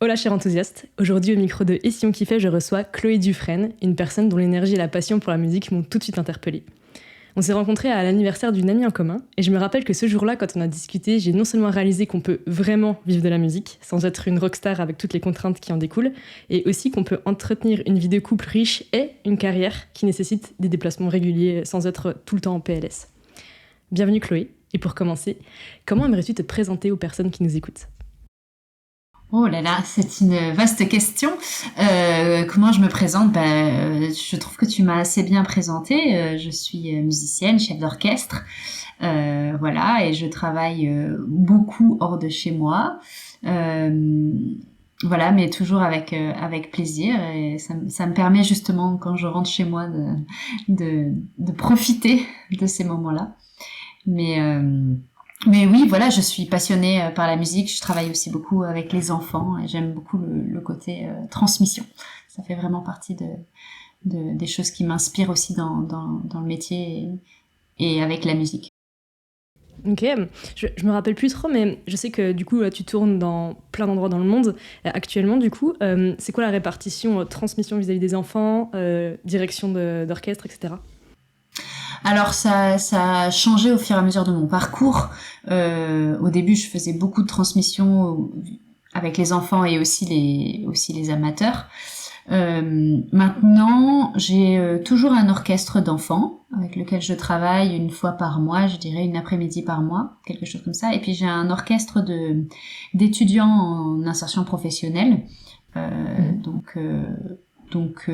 Hola chers enthousiastes, aujourd'hui au micro de Et si on kiffait, je reçois Chloé Dufresne, une personne dont l'énergie et la passion pour la musique m'ont tout de suite interpellée. On s'est rencontrés à l'anniversaire d'une amie en commun, et je me rappelle que ce jour-là, quand on a discuté, j'ai non seulement réalisé qu'on peut vraiment vivre de la musique, sans être une rockstar avec toutes les contraintes qui en découlent, et aussi qu'on peut entretenir une vie de couple riche et une carrière qui nécessite des déplacements réguliers sans être tout le temps en PLS. Bienvenue Chloé, et pour commencer, comment aimerais-tu te présenter aux personnes qui nous écoutent ? Oh là là, c'est une vaste question. Comment je me présente? Je trouve que tu m'as assez bien présentée. Je suis musicienne, chef d'orchestre, voilà, et je travaille beaucoup hors de chez moi. Voilà, mais toujours avec plaisir. Et ça me permet justement, quand je rentre chez moi, de profiter de ces moments-là. Mais mais oui, voilà, je suis passionnée par la musique. Je travaille aussi beaucoup avec les enfants et j'aime beaucoup le côté transmission. Ça fait vraiment partie des choses qui m'inspirent aussi dans le métier et avec la musique. Ok, je me rappelle plus trop, mais je sais que du coup, là, tu tournes dans plein d'endroits dans le monde. Actuellement, du coup, c'est quoi la répartition transmission vis-à-vis des enfants, direction d'orchestre, etc. Alors ça a changé au fur et à mesure de mon parcours. Au début, je faisais beaucoup de transmissions avec les enfants et aussi les amateurs. Maintenant, j'ai toujours un orchestre d'enfants avec lequel je travaille une fois par mois, je dirais une après-midi par mois, quelque chose comme ça. Et puis j'ai un orchestre d'étudiants en insertion professionnelle, donc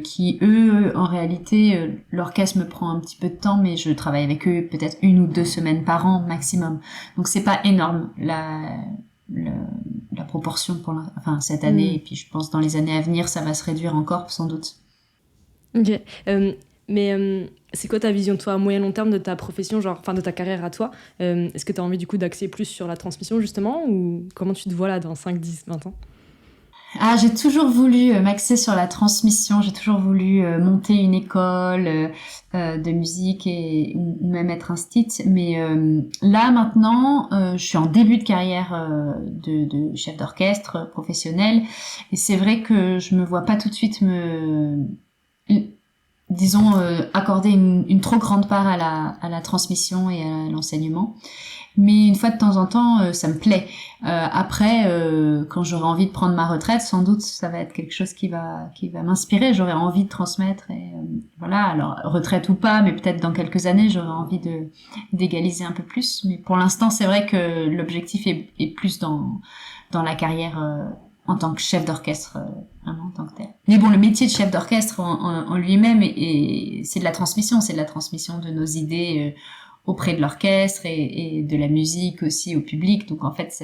qui eux, en réalité, l'orchestre me prend un petit peu de temps, mais je travaille avec eux peut-être 1 ou 2 semaines par an maximum. Donc c'est pas énorme le- la proportion enfin cette année, et puis je pense dans les années à venir ça va se réduire encore sans doute. Ok, mais c'est quoi ta vision, toi, à moyen long terme de ta profession, genre, enfin de ta carrière à toi? Est-ce que tu as envie du coup d'axer plus sur la transmission justement, ou comment tu te vois là dans 5, 10, 20 ans? Ah, j'ai toujours voulu m'axer sur la transmission, j'ai toujours voulu monter une école de musique ou même être un mais là maintenant, je suis en début de carrière de chef d'orchestre professionnel, et c'est vrai que je me vois pas tout de suite disons, accorder une trop grande part à la transmission et à l'enseignement. Mais une fois de temps en temps, ça me plaît. Après, quand j'aurai envie de prendre ma retraite, sans doute, ça va être quelque chose qui va m'inspirer. J'aurai envie de transmettre et voilà. Alors retraite ou pas, mais peut-être dans quelques années, j'aurai envie d'égaliser un peu plus. Mais pour l'instant, c'est vrai que l'objectif est plus dans la carrière en tant que chef d'orchestre, vraiment en tant que tel. Mais bon, le métier de chef d'orchestre en lui-même c'est c'est de la transmission de nos idées auprès de l'orchestre et de la musique aussi au public. Donc en fait,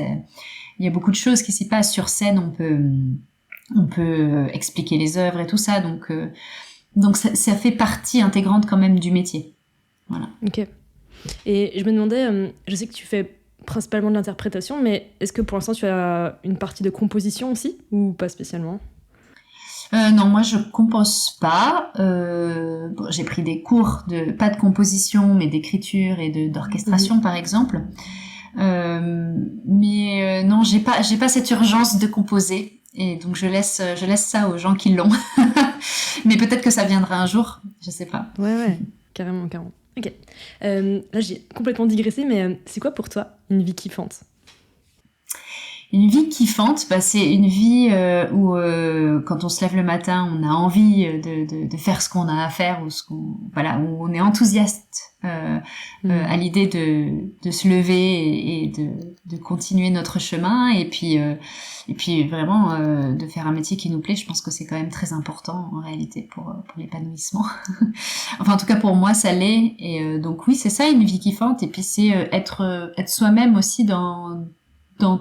il y a beaucoup de choses qui s'y passent sur scène. On peut expliquer les œuvres et tout ça. Donc ça fait partie intégrante quand même du métier. Voilà. Ok. Et je me demandais, je sais que tu fais principalement de l'interprétation, mais est-ce que pour l'instant tu as une partie de composition aussi, ou pas spécialement? Non, moi je compose pas. Bon, j'ai pris des cours pas de composition, mais d'écriture et d'orchestration par exemple. Mais non, j'ai pas cette urgence de composer, et donc je laisse ça aux gens qui l'ont. Mais peut-être que ça viendra un jour, je sais pas. Ouais, carrément, carrément. Ok. Là, j'ai complètement digressé, mais c'est quoi pour toi une vie kiffante? Une vie kiffante, c'est une vie où quand on se lève le matin, on a envie de faire ce qu'on a à faire, ou voilà, où on est enthousiaste à l'idée de se lever de continuer notre chemin, et puis vraiment de faire un métier qui nous plaît. Je pense que c'est quand même très important en réalité pour l'épanouissement. Enfin, en tout cas pour moi, ça l'est. Et donc oui, c'est ça une vie kiffante. Et puis c'est être soi-même aussi dans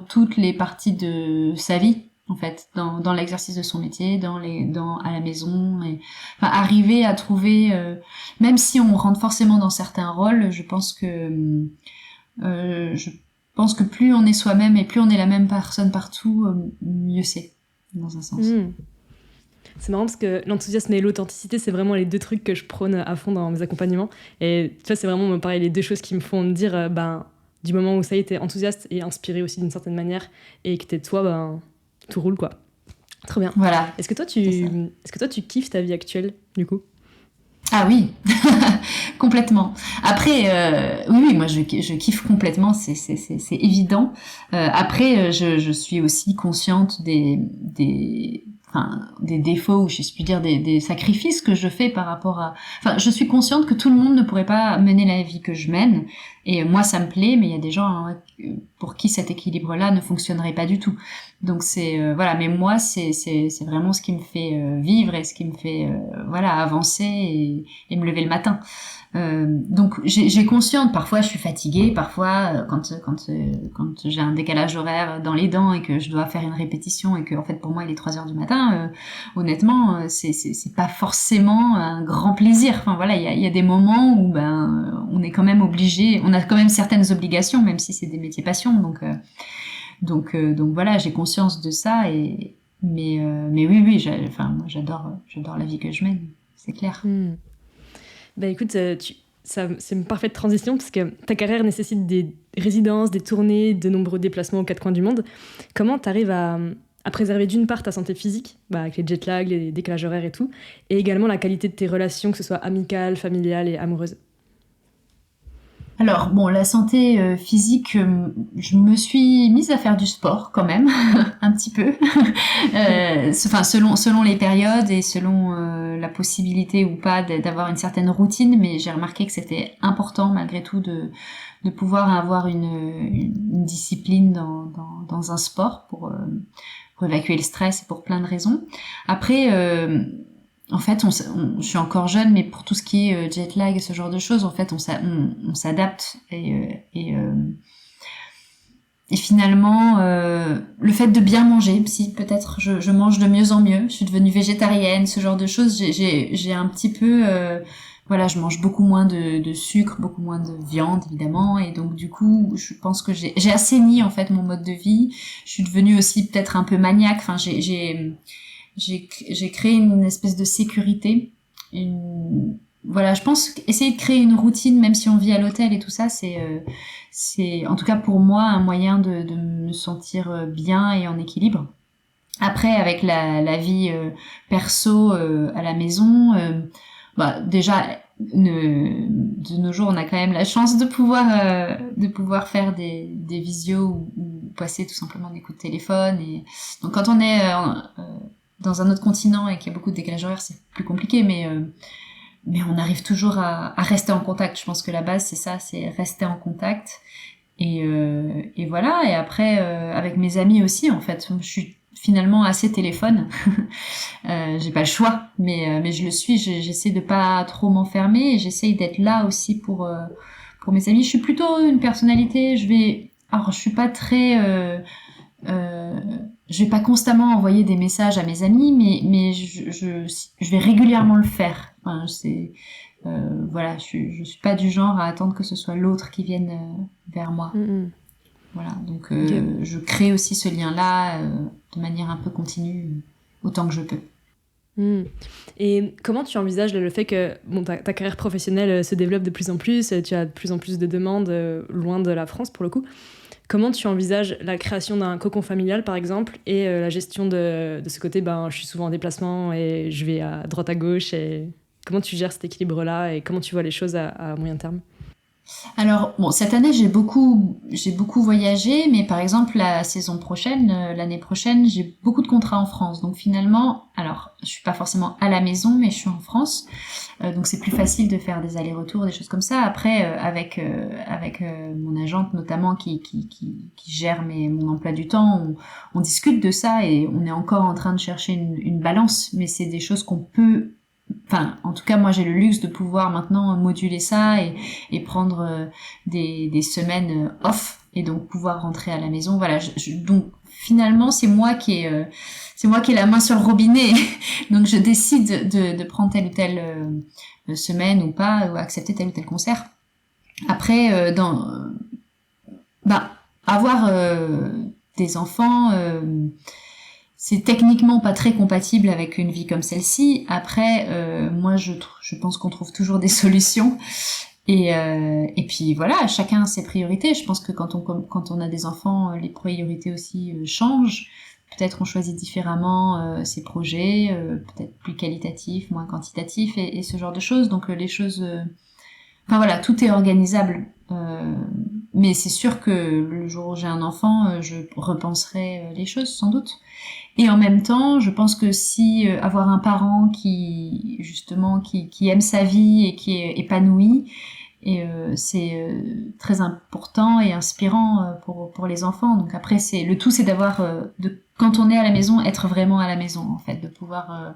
toutes les parties de sa vie, en fait, dans l'exercice de son métier, à la maison, et enfin, arriver à trouver, même si on rentre forcément dans certains rôles, je pense que plus on est soi-même et plus on est la même personne partout, mieux c'est, dans un sens. Mmh. C'est marrant parce que l'enthousiasme et l'authenticité, c'est vraiment les deux trucs que je prône à fond dans mes accompagnements. Et tu vois, c'est vraiment pareil, les deux choses qui me font me dire, du moment où ça y est, t'es enthousiaste et inspiré aussi d'une certaine manière, et que t'es toi, tout roule, quoi. Trop bien. Voilà. Est-ce que toi, tu kiffes ta vie actuelle, du coup? Ah oui, complètement. Après, oui, moi je kiffe complètement, c'est évident. Après, je suis aussi consciente des défauts, ou je puis dire des sacrifices que je fais par rapport à. Enfin, je suis consciente que tout le monde ne pourrait pas mener la vie que je mène. Et moi, ça me plaît, mais il y a des gens pour qui cet équilibre-là ne fonctionnerait pas du tout. Donc voilà, mais moi c'est vraiment ce qui me fait vivre et ce qui me fait voilà avancer et me lever le matin. Donc j'ai conscience, parfois je suis fatiguée, parfois quand j'ai un décalage horaire dans les dents et que je dois faire une répétition et que en fait pour moi il est 3 heures du matin, honnêtement c'est pas forcément un grand plaisir. Enfin voilà, il y a des moments où on est quand même obligé, on a quand même certaines obligations même si c'est des métiers passion, donc voilà, j'ai conscience de ça mais oui, moi j'adore la vie que je mène, c'est clair. Bah écoute, c'est une parfaite transition parce que ta carrière nécessite des résidences, des tournées, de nombreux déplacements aux quatre coins du monde. Comment tu arrives à préserver d'une part ta santé physique, avec les jet lags, les décalages horaires et tout, et également la qualité de tes relations, que ce soit amicales, familiales et amoureuses? Alors bon, la santé physique, je me suis mise à faire du sport quand même, un petit peu. Enfin, selon les périodes et selon la possibilité ou pas d'avoir une certaine routine, mais j'ai remarqué que c'était important malgré tout de pouvoir avoir une discipline dans un sport pour évacuer le stress et pour plein de raisons. Après, en fait, je suis encore jeune, mais pour tout ce qui est jet lag et ce genre de choses, en fait, on s'adapte et finalement, le fait de bien manger, si peut-être je mange de mieux en mieux, je suis devenue végétarienne, ce genre de choses, j'ai un petit peu, voilà, je mange beaucoup moins de sucre, beaucoup moins de viande évidemment, et donc du coup, je pense que j'ai assaini en fait mon mode de vie. Je suis devenue aussi peut-être un peu maniaque. Enfin, j'ai créé une espèce de sécurité. Voilà, je pense qu'essayer de créer une routine, même si on vit à l'hôtel et tout ça, c'est en tout cas pour moi un moyen de me sentir bien et en équilibre. Après, avec la vie perso à la maison, déjà de nos jours, on a quand même la chance de pouvoir faire des visios ou passer tout simplement des coups de téléphone. Et donc quand on est dans un autre continent et qu'il y a beaucoup de décalage horaire, c'est plus compliqué, mais on arrive toujours à rester en contact. Je pense que la base, c'est ça, c'est rester en contact. Et voilà. Et après, avec mes amis aussi, en fait, je suis finalement assez téléphone. J'ai pas le choix, mais je le suis. J'essaie de pas trop m'enfermer et j'essaie d'être là aussi pour mes amis. Je suis plutôt une personnalité. Alors, je suis pas très je vais pas constamment envoyer des messages à mes amis, mais je vais régulièrement le faire. Enfin, voilà, je suis pas du genre à attendre que ce soit l'autre qui vienne vers moi. Voilà, donc je crée aussi ce lien-là de manière un peu continue, autant que je peux. Et comment tu envisages le fait que ta carrière professionnelle se développe de plus en plus, tu as de plus en plus de demandes loin de la France pour le coup? Comment tu envisages la création d'un cocon familial, par exemple, et la gestion de ce côté, je suis souvent en déplacement et je vais à droite à gauche, et comment tu gères cet équilibre-là et comment tu vois les choses à moyen terme? Alors, bon, cette année, j'ai beaucoup voyagé, mais par exemple, la saison prochaine, l'année prochaine, j'ai beaucoup de contrats en France. Donc finalement, alors, je suis pas forcément à la maison, mais je suis en France. Donc c'est plus facile de faire des allers-retours, des choses comme ça. Après, avec mon agente notamment qui gère mon emploi du temps, on discute de ça et on est encore en train de chercher une balance, mais c'est des choses qu'on peut. Enfin, en tout cas, moi, j'ai le luxe de pouvoir maintenant moduler ça et prendre des semaines off et donc pouvoir rentrer à la maison. Voilà. Donc finalement, c'est moi qui ai la main sur le robinet. Donc je décide de prendre telle ou telle semaine ou pas, ou accepter tel ou tel concert. Après, avoir des enfants. C'est techniquement pas très compatible avec une vie comme celle-ci. Après, moi, je pense qu'on trouve toujours des solutions. Et puis voilà, chacun a ses priorités. Je pense que quand on a des enfants, les priorités aussi changent. peut-être on choisit différemment ses projets, peut-être plus qualitatifs, moins quantitatifs et ce genre de choses. Donc les choses, enfin voilà, tout est organisable. Mais c'est sûr que le jour où j'ai un enfant, je repenserai les choses sans doute. Et en même temps, je pense que si avoir un parent qui justement qui aime sa vie et qui est épanoui, et c'est très important et inspirant pour les enfants. Donc après, c'est le tout, c'est d'avoir quand on est à la maison, être vraiment à la maison en fait, de pouvoir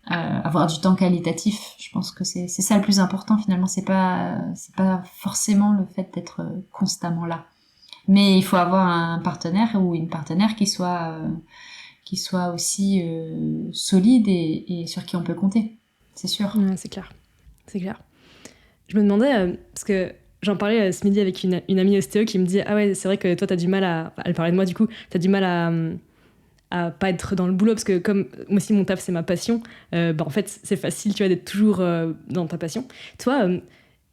avoir du temps qualitatif. Je pense que c'est ça le plus important finalement. C'est pas forcément le fait d'être constamment là. Mais il faut avoir un partenaire ou une partenaire qui soit aussi solide et sur qui on peut compter. C'est sûr. Ouais, c'est clair. C'est clair. Je me demandais, parce que j'en parlais ce midi avec une amie ostéo qui me dit « Ah ouais, c'est vrai que toi, t'as du mal à... » Elle parlait de moi, du coup. « T'as du mal à pas être dans le boulot, parce que comme moi aussi, mon taf, c'est ma passion, en fait, c'est facile, tu vois, d'être toujours dans ta passion. » Toi,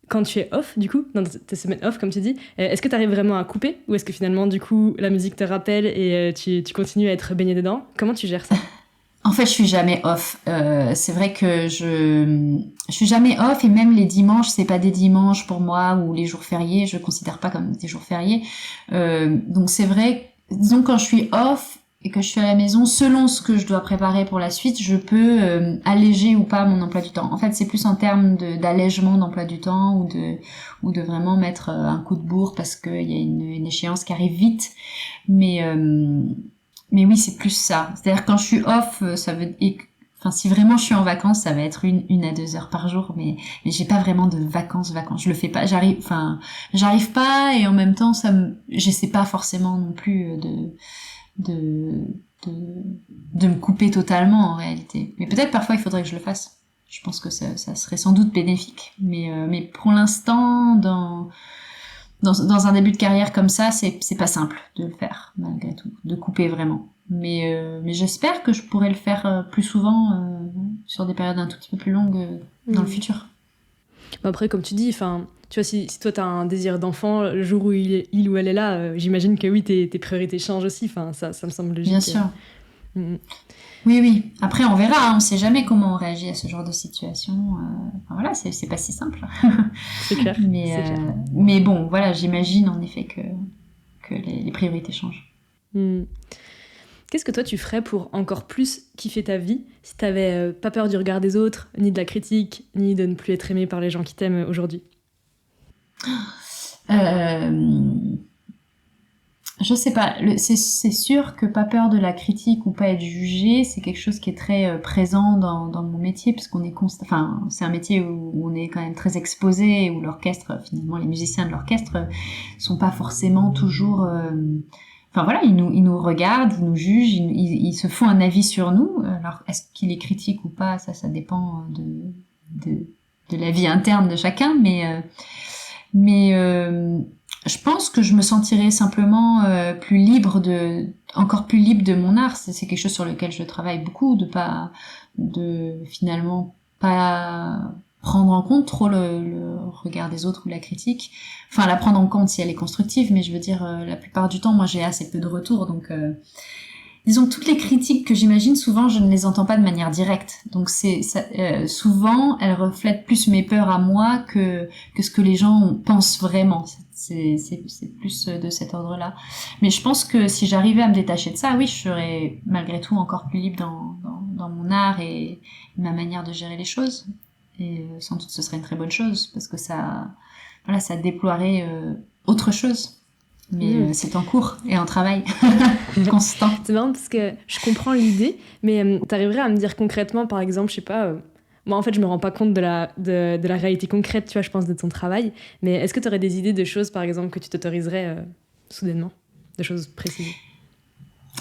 quand tu es off, du coup, dans tes semaines off, comme tu dis, est-ce que t'arrives vraiment à couper? Ou est-ce que finalement, du coup, la musique te rappelle et tu continues à être baigné dedans? Comment tu gères ça? En fait, je suis jamais off. C'est vrai que je suis jamais off et même les dimanches, c'est pas des dimanches pour moi ou les jours fériés, je considère pas comme des jours fériés. Donc c'est vrai, disons quand je suis off et que je suis à la maison, selon ce que je dois préparer pour la suite, je peux alléger ou pas mon emploi du temps. En fait, c'est plus en termes d'allègement d'emploi du temps ou de vraiment mettre un coup de bourre parce qu'il y a une échéance qui arrive vite. Mais oui, c'est plus ça. C'est-à-dire quand je suis off, ça veut enfin si vraiment je suis en vacances, ça va être 1 à 2 heures par jour, mais j'ai pas vraiment de vacances. Je le fais pas. J'arrive pas et en même temps j'essaie pas forcément non plus de me couper totalement en réalité. Mais peut-être parfois il faudrait que je le fasse. Je pense que ça serait sans doute bénéfique. Mais pour l'instant dans un début de carrière comme ça, c'est pas simple de le faire, malgré tout, de couper vraiment. Mais j'espère que je pourrais le faire plus souvent sur des périodes un tout petit peu plus longues dans le futur. Après, comme tu dis, tu vois, si toi t'as un désir d'enfant, le jour où il ou elle est là, j'imagine que oui, tes priorités changent aussi. Ça me semble logique. Bien sûr. Oui. Après, on verra. On sait jamais comment on réagit à ce genre de situation. Voilà, c'est pas si simple. C'est clair. Mais bon, voilà, j'imagine en effet que les priorités changent. Qu'est-ce que toi tu ferais pour encore plus kiffer ta vie si t'avais pas peur du regard des autres, ni de la critique, ni de ne plus être aimé par les gens qui t'aiment aujourd'hui? Je sais pas, c'est sûr que pas peur de la critique ou pas être jugé, c'est quelque chose qui est très présent dans mon métier, puisqu'on est c'est un métier où on est quand même très exposé, où l'orchestre, finalement, les musiciens de l'orchestre sont pas forcément toujours, voilà, ils nous regardent, ils nous jugent, ils se font un avis sur nous. Alors, est-ce qu'il est critique ou pas, ça dépend de la vie interne de chacun, mais je pense que je me sentirais simplement encore plus libre de mon art. C'est quelque chose sur lequel je travaille beaucoup, finalement pas prendre en compte trop le regard des autres ou la critique. Enfin, la prendre en compte si elle est constructive, mais je veux dire, la plupart du temps, moi j'ai assez peu de retours, donc disons que toutes les critiques que j'imagine, souvent je ne les entends pas de manière directe. Donc souvent elles reflètent plus mes peurs à moi que ce que les gens pensent vraiment. C'est plus de cet ordre-là. Mais je pense que si j'arrivais à me détacher de ça, oui, je serais malgré tout encore plus libre dans mon art et ma manière de gérer les choses. Et sans doute ce serait une très bonne chose parce que ça déploierait autre chose. Mais c'est en cours et en travail constant. C'est marrant parce que je comprends l'idée, mais t'arriverais à me dire concrètement, par exemple, je sais pas, moi en fait je me rends pas compte de la réalité concrète, tu vois, je pense, de ton travail, mais est-ce que t'aurais des idées de choses, par exemple, que tu t'autoriserais soudainement, de choses précises?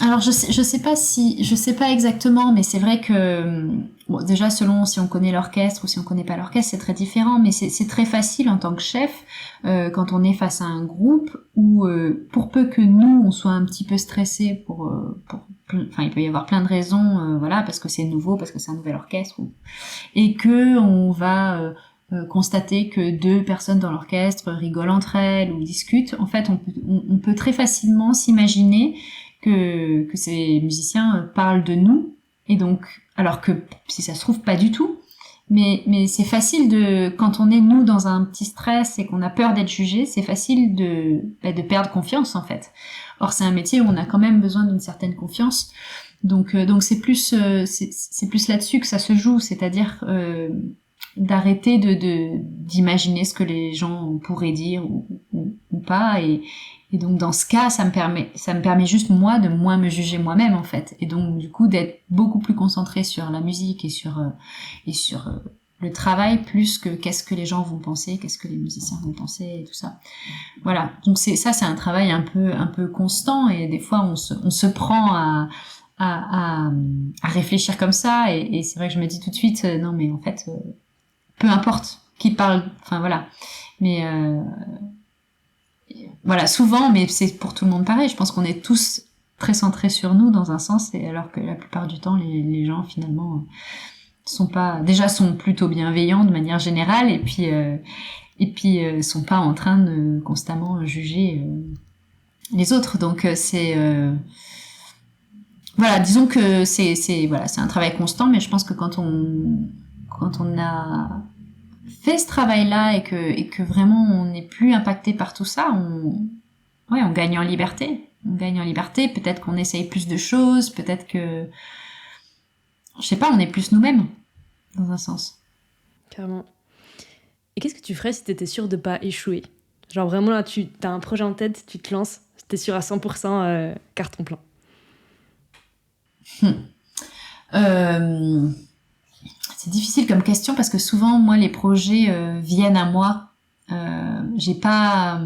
Alors je sais pas exactement, mais c'est vrai que déjà selon si on connaît l'orchestre ou si on connaît pas l'orchestre, c'est très différent, mais c'est très facile en tant que chef quand on est face à un groupe où pour peu que nous on soit un petit peu stressé il peut y avoir plein de raisons, voilà, parce que c'est nouveau, parce que c'est un nouvel orchestre et que on va constater que 2 personnes dans l'orchestre rigolent entre elles ou discutent. En fait, on peut très facilement s'imaginer que ces musiciens parlent de nous, et donc, alors que si ça se trouve pas du tout, mais c'est facile quand on est nous dans un petit stress et qu'on a peur d'être jugé, c'est facile de perdre confiance en fait. Or c'est un métier où on a quand même besoin d'une certaine confiance, donc c'est plus là-dessus que ça se joue, c'est-à-dire d'arrêter d'imaginer ce que les gens pourraient dire ou pas, et donc dans ce cas ça me permet juste moi de moins me juger moi-même en fait, et donc du coup d'être beaucoup plus concentrée sur la musique et sur le travail, plus que qu'est-ce que les gens vont penser, qu'est-ce que les musiciens vont penser et tout ça. Voilà, donc c'est un travail un peu constant, et des fois on se prend à réfléchir comme ça, et c'est vrai que je me dis tout de suite non mais en fait peu importe qui parle, enfin voilà, mais voilà, souvent, mais c'est pour tout le monde pareil, je pense qu'on est tous très centrés sur nous dans un sens, et alors que la plupart du temps les gens finalement sont plutôt bienveillants de manière générale, et puis sont pas en train de constamment juger les autres, donc voilà, disons que c'est un travail constant, mais je pense que quand on a fait ce travail-là, et que vraiment on n'est plus impacté par tout ça, on gagne en liberté. On gagne en liberté, peut-être qu'on essaye plus de choses, peut-être que, je sais pas, on est plus nous-mêmes, dans un sens. Carrément. Et qu'est-ce que tu ferais si t'étais sûre de pas échouer? Genre vraiment là, t'as un projet en tête, tu te lances, t'es sûre à 100% carton plein. C'est difficile comme question, parce que souvent, moi, les projets viennent à moi. J'ai pas...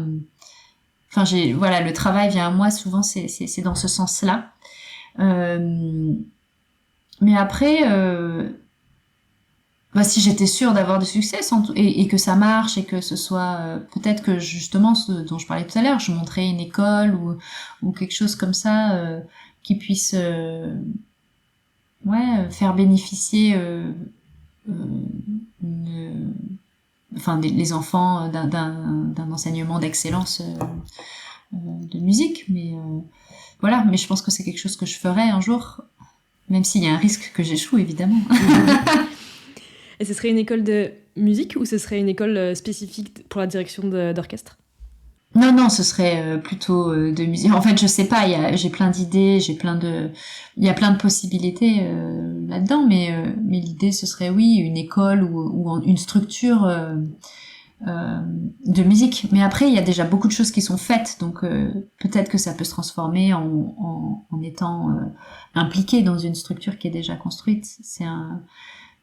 voilà, le travail vient à moi, souvent, c'est dans ce sens-là. Mais après, si j'étais sûre d'avoir du succès et que ça marche, et que ce soit... peut-être que, justement, ce dont je parlais tout à l'heure, je montrais une école ou quelque chose comme ça qui puisse... faire bénéficier les enfants d'un enseignement d'excellence de musique, mais voilà, mais je pense que c'est quelque chose que je ferai un jour, même s'il y a un risque que j'échoue, évidemment. Et ce serait une école de musique, ou ce serait une école spécifique pour la direction d'orchestre? Non, ce serait plutôt de musique. En fait, je sais pas, j'ai plein d'idées, il y a plein de possibilités là-dedans, mais l'idée, ce serait, oui, une école ou une structure de musique. Mais après, il y a déjà beaucoup de choses qui sont faites, donc peut-être que ça peut se transformer en étant impliqué dans une structure qui est déjà construite.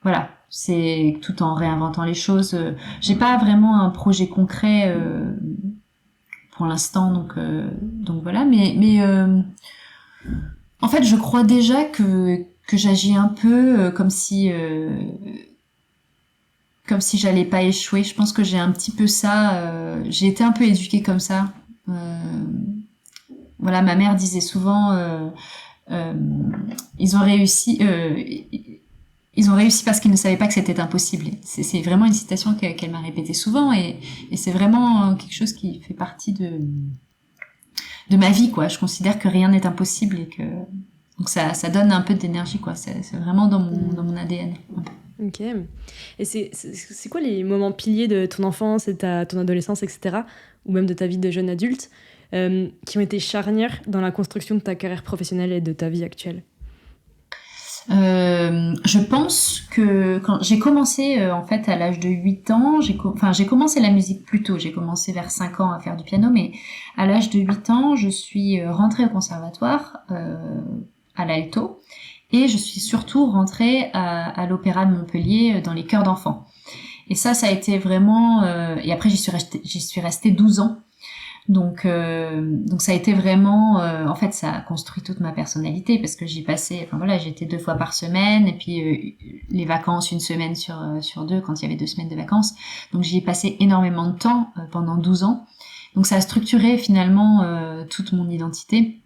Voilà, c'est tout en réinventant les choses. J'ai pas vraiment un projet concret pour l'instant, donc voilà, mais en fait je crois déjà que j'agis un peu comme si j'allais pas échouer. Je pense que j'ai un petit peu ça, j'ai été un peu éduquée comme ça. Voilà, ma mère disait souvent ils ont réussi parce qu'ils ne savaient pas que c'était impossible. C'est vraiment une citation qu'elle m'a répétée souvent, et c'est vraiment quelque chose qui fait partie de ma vie, quoi. Je considère que rien n'est impossible, et que donc ça donne un peu d'énergie, quoi. C'est vraiment dans mon ADN. Ok. Et c'est quoi les moments piliers de ton enfance et ton adolescence, etc., ou même de ta vie de jeune adulte, qui ont été charnières dans la construction de ta carrière professionnelle et de ta vie actuelle? Je pense que quand j'ai commencé en fait à l'âge de 8 ans, j'ai commencé la musique plus tôt, j'ai commencé vers 5 ans à faire du piano, mais à l'âge de 8 ans, je suis rentrée au conservatoire à l'alto, et je suis surtout rentrée à l'Opéra de Montpellier dans les chœurs d'enfants. Et ça a été vraiment et après j'y suis restée 12 ans. Donc ça a été vraiment en fait ça a construit toute ma personnalité, parce que j'y passais, j'étais 2 fois par semaine, et puis les vacances 1 semaine sur 2 quand il y avait 2 semaines de vacances. Donc j'y ai passé énormément de temps pendant 12 ans. Donc ça a structuré finalement toute mon identité.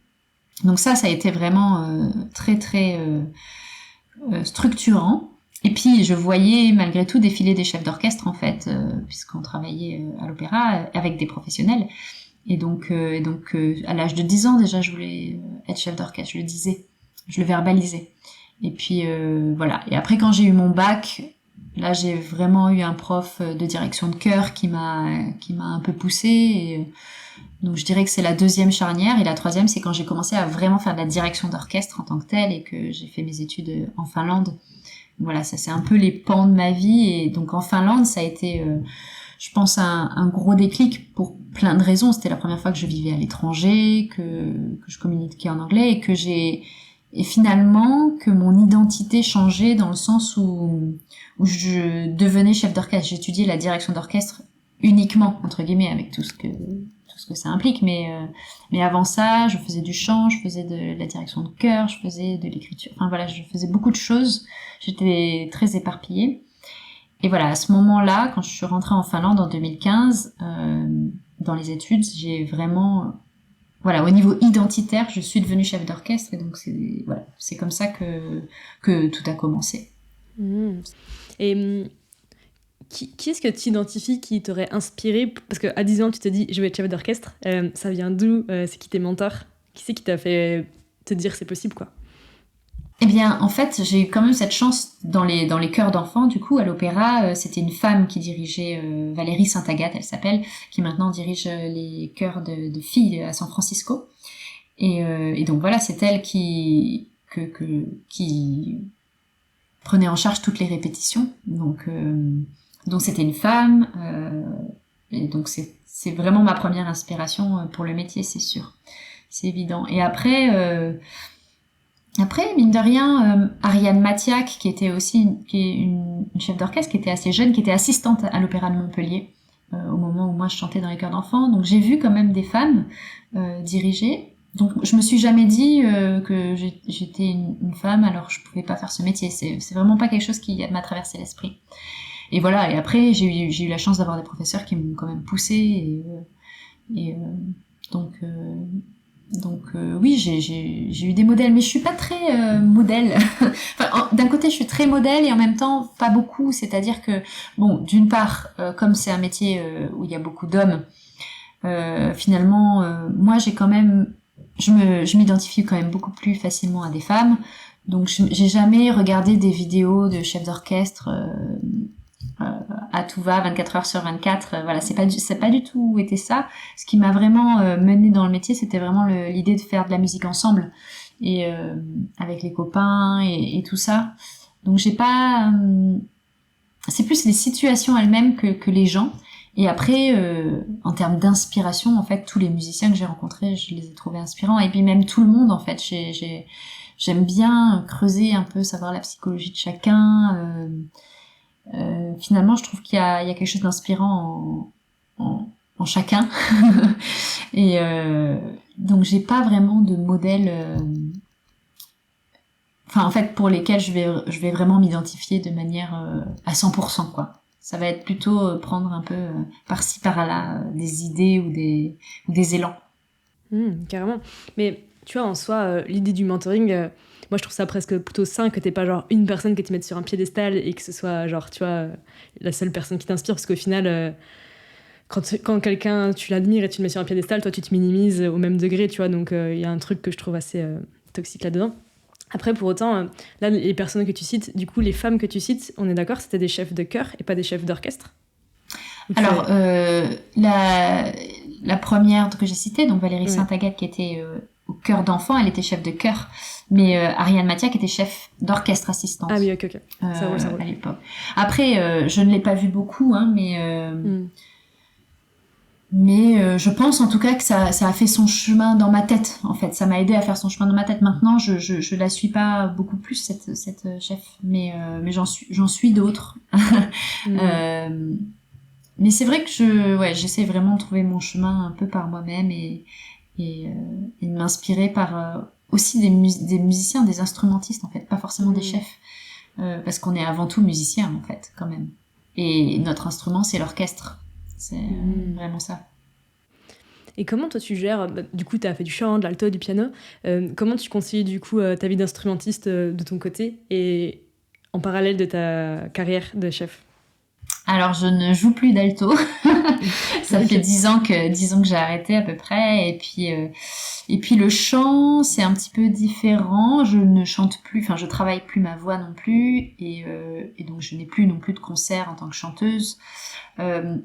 Donc ça a été vraiment très très structurant. Et puis je voyais malgré tout défiler des chefs d'orchestre en fait, puisqu'on travaillait à l'opéra avec des professionnels. À l'âge de 10 ans déjà, je voulais être chef d'orchestre, je le disais, je le verbalisais. Et puis voilà. Et après, quand j'ai eu mon bac, là, j'ai vraiment eu un prof de direction de chœur qui m'a un peu poussée. Donc je dirais que c'est la deuxième charnière. Et la troisième, c'est quand j'ai commencé à vraiment faire de la direction d'orchestre en tant que telle et que j'ai fait mes études en Finlande. Voilà, ça c'est un peu les pans de ma vie. Et donc en Finlande, ça a été, je pense, un gros déclic pour plein de raisons. C'était la première fois que je vivais à l'étranger, que je communiquais en anglais et finalement que mon identité changeait dans le sens où je devenais chef d'orchestre. J'étudiais la direction d'orchestre uniquement, entre guillemets, avec tout ce que ça implique. Mais avant ça, je faisais du chant, je faisais de la direction de chœur, je faisais de l'écriture. Enfin voilà, je faisais beaucoup de choses. J'étais très éparpillée. Et voilà, à ce moment-là, quand je suis rentrée en Finlande en 2015, dans les études, j'ai vraiment, voilà, au niveau identitaire, je suis devenue chef d'orchestre et donc c'est comme ça que tout a commencé. Et qui est-ce que tu identifies qui t'aurait inspiré? Parce qu'à 10 ans, tu te dis, je vais être chef d'orchestre. Ça vient d'où? C'est qui tes mentors? Qui c'est qui t'a fait te dire c'est possible, quoi? Eh bien, en fait, j'ai eu quand même cette chance dans les chœurs d'enfants. Du coup, à l'opéra, c'était une femme qui dirigeait, Valérie Saint-Agathe, elle s'appelle, qui maintenant dirige les chœurs de filles à San Francisco. Et donc voilà, c'est elle qui prenait en charge toutes les répétitions. Donc c'était une femme. Et donc c'est vraiment ma première inspiration pour le métier, c'est sûr. C'est évident. Et après, mine de rien, Ariane Mathiac, qui est une chef d'orchestre, qui était assez jeune, qui était assistante à l'Opéra de Montpellier, au moment où moi je chantais dans les chœurs d'enfants. Donc j'ai vu quand même des femmes diriger. Donc je me suis jamais dit que j'étais une femme, alors je pouvais pas faire ce métier. C'est vraiment pas quelque chose qui m'a traversé l'esprit. Et voilà. Et après j'ai eu la chance d'avoir des professeurs qui m'ont quand même poussée. Donc oui, j'ai eu des modèles, mais je suis pas très modèle. Enfin, d'un côté, je suis très modèle et en même temps pas beaucoup. C'est-à-dire que bon, d'une part, comme c'est un métier où il y a beaucoup d'hommes, finalement, moi j'ai quand même, je m'identifie quand même beaucoup plus facilement à des femmes. Donc j'ai jamais regardé des vidéos de chefs d'orchestre à tout va, 24 heures sur 24. Voilà, c'est pas du tout été ça. Ce qui m'a vraiment mené dans le métier, c'était vraiment l'idée de faire de la musique ensemble et avec les copains et tout ça. Donc j'ai pas, c'est plus les situations elles-mêmes que les gens. Et après, en termes d'inspiration, en fait, tous les musiciens que j'ai rencontrés, je les ai trouvés inspirants. Et puis même tout le monde, en fait, j'aime bien creuser un peu, savoir la psychologie de chacun. Finalement, je trouve qu'il y a quelque chose d'inspirant en chacun. Et donc, j'ai pas vraiment de modèle. Enfin, en fait, pour lesquels je vais vraiment m'identifier de manière à 100%, quoi. Ça va être plutôt prendre un peu par-ci, par-là des idées ou des élans. Carrément. Mais tu vois, en soi, l'idée du mentoring, moi je trouve ça presque plutôt sain que t'aies pas genre une personne qui te mette sur un piédestal et que ce soit genre, tu vois, la seule personne qui t'inspire, parce qu'au final, quand quelqu'un, tu l'admires et tu le mets sur un piédestal, toi tu te minimises au même degré, tu vois, donc il y a un truc que je trouve assez toxique là-dedans. Après, pour autant, là, les personnes que tu cites, du coup, les femmes que tu cites, on est d'accord, c'était des chefs de chœur et pas des chefs d'orchestre? Alors, la première que j'ai citée, donc Valérie Saint-Agathe, qui était au chœur d'enfants, elle était chef de chœur, mais Ariane Mathiac était chef d'orchestre assistante. Ah oui, ok. Ça roule. À l'époque. Après, je ne l'ai pas vu beaucoup, hein, mais je pense en tout cas que ça a fait son chemin dans ma tête, en fait. Ça m'a aidé à faire son chemin dans ma tête. Maintenant, je la suis pas beaucoup plus, cette chef, mais j'en suis d'autres. Mais c'est vrai que j'essaie vraiment de trouver mon chemin un peu par moi-même et de m'inspirer par aussi des musiciens, des instrumentistes, en fait, pas forcément des chefs. Parce qu'on est avant tout musicien, en fait, quand même. Et notre instrument, c'est l'orchestre. C'est vraiment ça. Et comment toi tu gères, du coup tu as fait du chant, de l'alto, du piano, comment tu concilies du coup ta vie d'instrumentiste de ton côté et en parallèle de ta carrière de chef? Alors, je ne joue plus d'alto. Ça Ok. fait 10 ans que j'ai arrêté à peu près. Et puis le chant, c'est un petit peu différent. Je ne chante plus, enfin, je travaille plus ma voix non plus. Et donc, je n'ai plus non plus de concert en tant que chanteuse.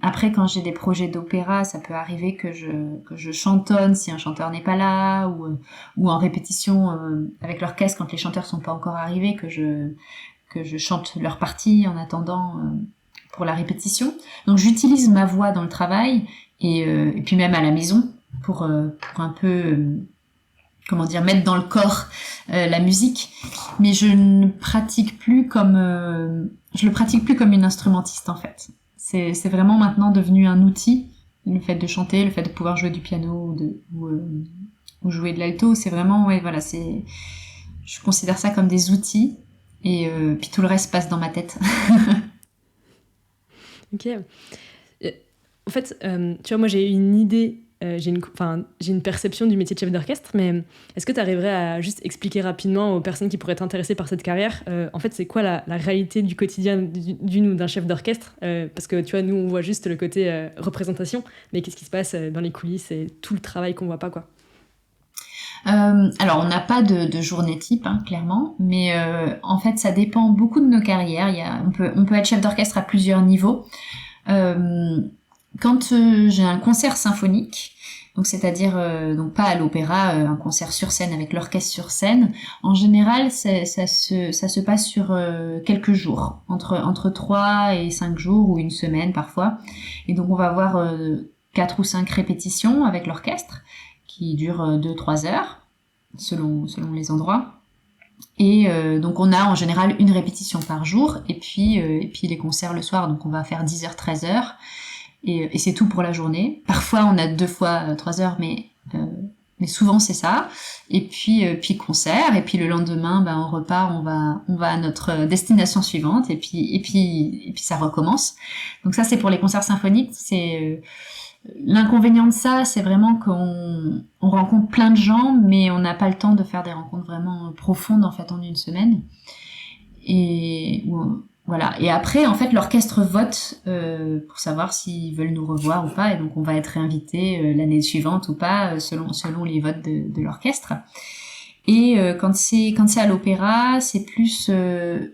Après, quand j'ai des projets d'opéra, ça peut arriver que je chantonne si un chanteur n'est pas là, ou en répétition avec l'orchestre quand les chanteurs sont pas encore arrivés, que je chante leur partie en attendant pour la répétition. Donc j'utilise ma voix dans le travail et puis même à la maison pour un peu comment dire, mettre dans le corps la musique, mais je le pratique plus comme une instrumentiste en fait. C'est vraiment maintenant devenu un outil, le fait de chanter, le fait de pouvoir jouer du piano ou jouer de l'alto, c'est vraiment, ouais, voilà, je considère ça comme des outils et puis tout le reste passe dans ma tête. Ok. En fait, tu vois, moi j'ai une idée, j'ai une perception du métier de chef d'orchestre, mais est-ce que tu arriverais à juste expliquer rapidement aux personnes qui pourraient être intéressées par cette carrière, en fait, c'est quoi la réalité du quotidien d'une ou d'un chef d'orchestre? Parce que tu vois, nous on voit juste le côté représentation, mais qu'est-ce qui se passe dans les coulisses et tout le travail qu'on voit pas, quoi. Alors, on n'a pas de journée type, hein, clairement, mais en fait, ça dépend beaucoup de nos carrières. On peut être chef d'orchestre à plusieurs niveaux. Euh, Quand j'ai un concert symphonique, donc c'est-à-dire donc pas à l'opéra, un concert sur scène avec l'orchestre sur scène, en général, ça se passe sur quelques jours, entre 3 et 5 jours ou une semaine parfois. Et donc, on va avoir 4 ou 5 répétitions avec l'orchestre qui durent 2-3 heures selon les endroits. Et donc on a en général une répétition par jour et puis les concerts le soir, donc on va faire 10 heures, 13 heures et c'est tout pour la journée. Parfois on a 2 fois 3 heures mais souvent c'est ça. Et puis concert et puis le lendemain on repart, on va à notre destination suivante et puis ça recommence. Donc ça c'est pour les concerts symphoniques, c'est l'inconvénient de ça, c'est vraiment qu'on rencontre plein de gens, mais on n'a pas le temps de faire des rencontres vraiment profondes en fait en une semaine. Voilà. Et après, en fait, l'orchestre vote pour savoir s'ils veulent nous revoir ou pas, et donc on va être réinvité l'année suivante ou pas, selon les votes de l'orchestre. Et quand c'est à l'opéra, c'est plus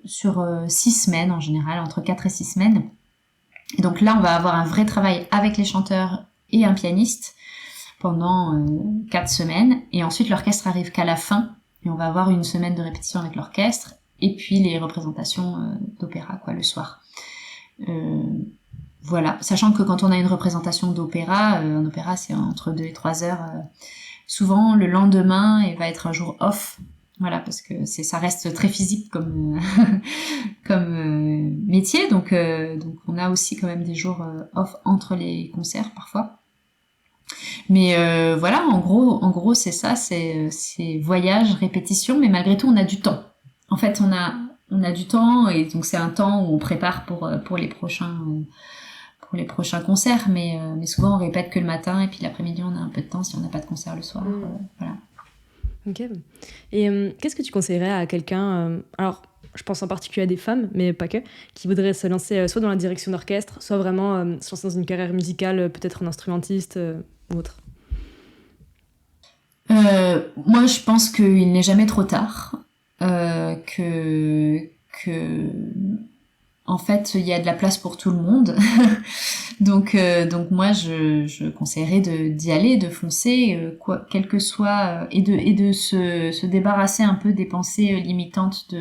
sur 6 semaines en général, entre 4 et 6 semaines. Et donc là, on va avoir un vrai travail avec les chanteurs et un pianiste pendant 4 semaines. Et ensuite, l'orchestre arrive qu'à la fin. Et on va avoir une semaine de répétition avec l'orchestre. Et puis les représentations d'opéra, quoi, le soir. Voilà. Sachant que quand on a une représentation d'opéra, un opéra, c'est entre 2 et 3 heures. Souvent, le lendemain, il va être un jour off. Voilà, parce que ça reste très physique comme métier, donc on a aussi quand même des jours off entre les concerts parfois. Mais voilà, en gros c'est ça, c'est voyage, répétition, mais malgré tout on a du temps. En fait, on a du temps et donc c'est un temps où on prépare pour les prochains concerts, mais souvent on répète que le matin et puis l'après-midi on a un peu de temps si on n'a pas de concert le soir. Voilà. Ok. Et qu'est-ce que tu conseillerais à quelqu'un, alors je pense en particulier à des femmes, mais pas que, qui voudraient se lancer soit dans la direction d'orchestre, soit vraiment se lancer dans une carrière musicale, peut-être en instrumentiste ou autre? Moi, je pense qu'il n'est jamais trop tard, que en fait, il y a de la place pour tout le monde. Donc moi, je conseillerais d'y aller, de foncer, quel que soit, et de se débarrasser un peu des pensées limitantes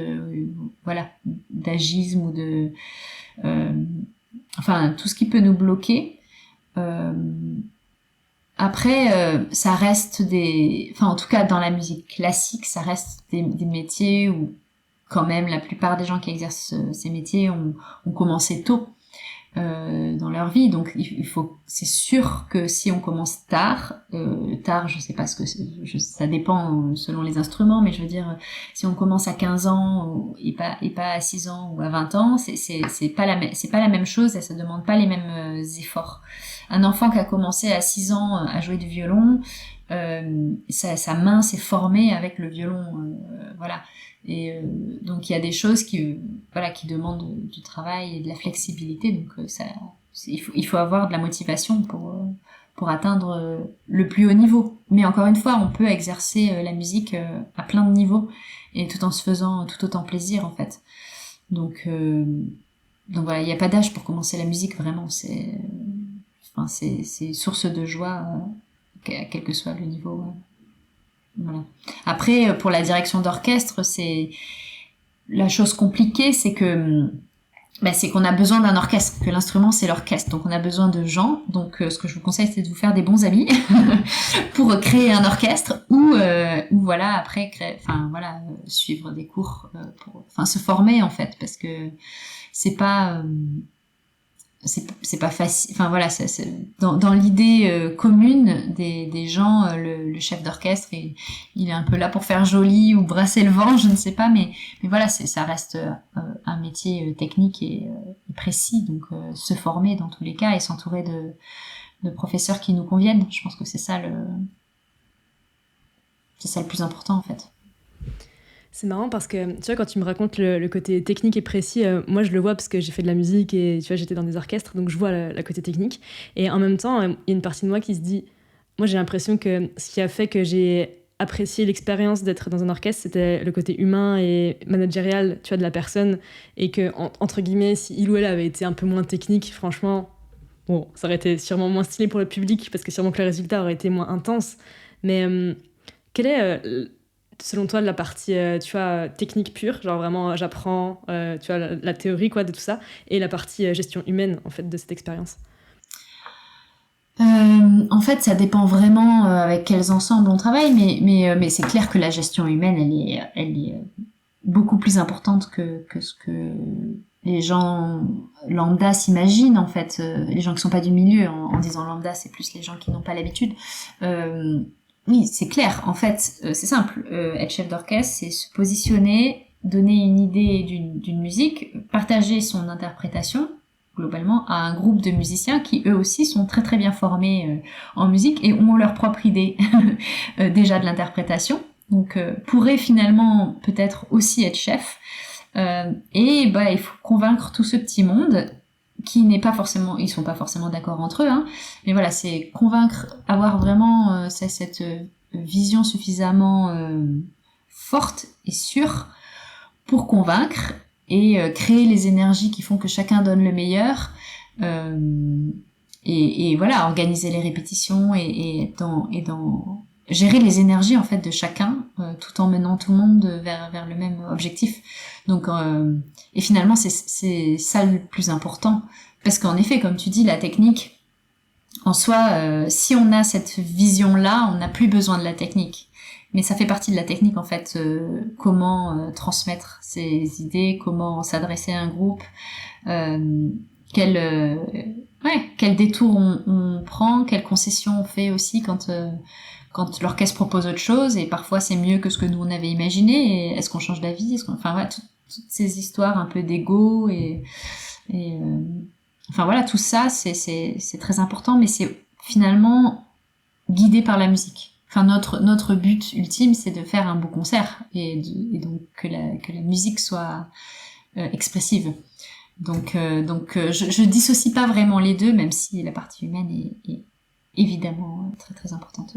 voilà, d'agisme ou enfin, tout ce qui peut nous bloquer. Après, ça reste enfin, en tout cas, dans la musique classique, ça reste des métiers où, quand même, la plupart des gens qui exercent ces métiers ont commencé tôt dans leur vie. Donc, c'est sûr que si on commence tard, je sais pas ça dépend selon les instruments, mais je veux dire, si on commence à 15 ans et pas à 6 ans ou à 20 ans, c'est pas la même chose et ça demande pas les mêmes efforts. Un enfant qui a commencé à 6 ans à jouer du violon, sa main s'est formée avec le violon, voilà. Et donc il y a des choses qui demandent du travail et de la flexibilité, donc il faut avoir de la motivation pour atteindre le plus haut niveau. Mais encore une fois, on peut exercer la musique à plein de niveaux et tout en se faisant tout autant plaisir en fait. Donc voilà, il n'y a pas d'âge pour commencer la musique, vraiment. C'est source de joie, quel que soit le niveau. Voilà. Après, pour la direction d'orchestre, c'est la chose compliquée, c'est qu'on a besoin d'un orchestre, que l'instrument c'est l'orchestre, donc on a besoin de gens. Donc ce que je vous conseille, c'est de vous faire des bons amis pour créer un orchestre ou voilà après suivre des cours pour se former en fait, parce que c'est pas facile. Enfin voilà, dans l'idée commune des gens, le chef d'orchestre, il est un peu là pour faire joli ou brasser le vent, je ne sais pas, mais voilà, ça reste un métier technique et précis, donc se former dans tous les cas et s'entourer de professeurs qui nous conviennent. Je pense que c'est ça le plus important en fait. C'est marrant parce que, tu vois, quand tu me racontes le côté technique et précis, moi je le vois parce que j'ai fait de la musique et tu vois, j'étais dans des orchestres, donc je vois la côté technique. Et en même temps, il y a une partie de moi qui se dit, moi j'ai l'impression que ce qui a fait que j'ai apprécié l'expérience d'être dans un orchestre, c'était le côté humain et managérial, tu vois, de la personne. Et que, entre guillemets, si il ou elle avait été un peu moins technique, franchement, bon, ça aurait été sûrement moins stylé pour le public parce que sûrement que le résultat aurait été moins intense. Mais quel est... selon toi, de la partie tu vois, technique pure, genre vraiment j'apprends tu vois, la théorie quoi, de tout ça, et la partie gestion humaine en fait, de cette expérience? En fait, ça dépend vraiment avec quels ensembles on travaille, mais c'est clair que la gestion humaine, elle est beaucoup plus importante que ce que les gens lambda s'imaginent en fait. Les gens qui sont pas du milieu, en disant lambda, c'est plus les gens qui n'ont pas l'habitude. Oui, c'est clair. En fait, c'est simple. Être chef d'orchestre, c'est se positionner, donner une idée d'une musique, partager son interprétation, globalement, à un groupe de musiciens qui, eux aussi, sont très très bien formés en musique et ont leur propre idée déjà de l'interprétation. Donc, pourraient finalement peut-être aussi être chef. Et il faut convaincre tout ce petit monde qui n'est pas forcément, ils sont pas forcément d'accord entre eux, hein, mais voilà, c'est convaincre, avoir vraiment cette vision suffisamment forte et sûre pour convaincre et créer les énergies qui font que chacun donne le meilleur, et voilà, organiser les répétitions et dans gérer les énergies en fait de chacun, tout en menant tout le monde vers le même objectif. Donc et finalement c'est ça le plus important, parce qu'en effet, comme tu dis, la technique en soi, si on a cette vision là, on n'a plus besoin de la technique, mais ça fait partie de la technique en fait, comment transmettre ses idées, comment s'adresser à un groupe, quel détour on prend, quelles concessions on fait aussi quand l'orchestre propose autre chose, et parfois c'est mieux que ce que nous on avait imaginé, et est-ce qu'on change d'avis, enfin voilà, toutes ces histoires un peu d'ego et enfin voilà, tout ça c'est très important, mais c'est finalement guidé par la musique. Enfin notre but ultime, c'est de faire un beau concert et donc que la musique soit expressive. Donc je dissocie pas vraiment les deux, même si la partie humaine est évidemment très très importante.